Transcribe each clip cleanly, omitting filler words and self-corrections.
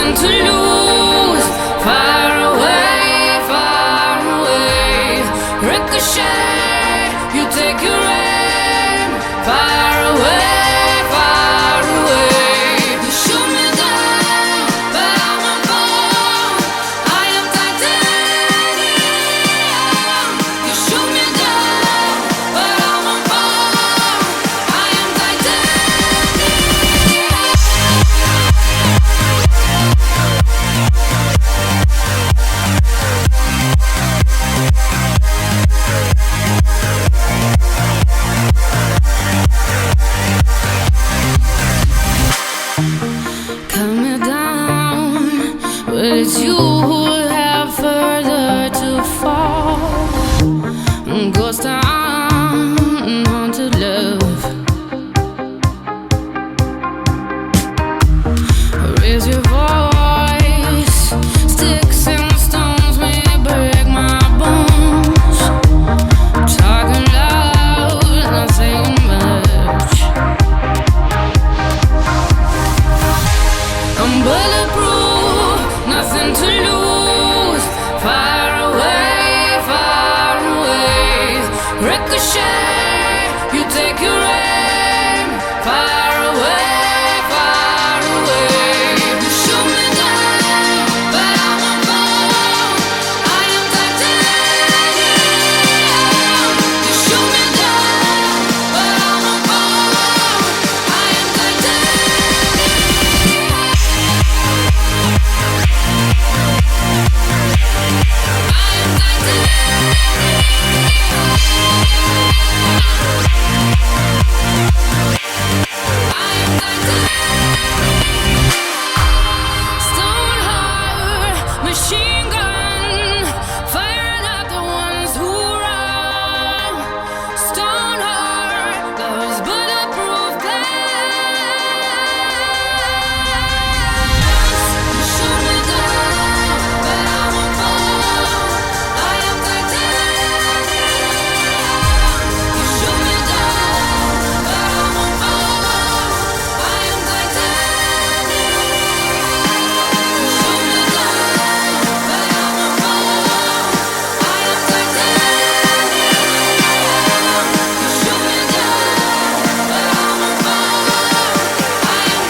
nothing to lose. Far away, ricochet, you take your aim. Far away, you shoot me down, but I won't fall. I am titanium. You shoot me down, but I won't fall. I am cut me down, but it's you who have further to fall. Ghost town, haunted love. Raise your voice, sticks and stones may break my bones. Talking loud, not saying much. I'm bulletproof, nothing to lose. Far away, ricochet, you take your aim. Far away, you shoot me down, but I won't fall. I am titanium. You shoot me down, but I won't fall. I am Stone heart, machine gun, firing at the ones who run. Stone heart, those bulletproof glass. You shoot me down, but I won't fall. I am titanium. You shoot me down, but I won't fall. I am titanium. You shoot me down, but I won't fall. I am titanium. You shoot me down, but I won't fall. I am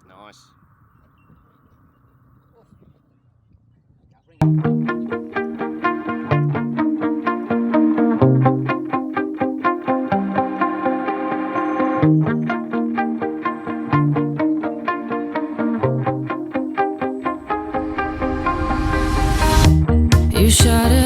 Nice. You shot it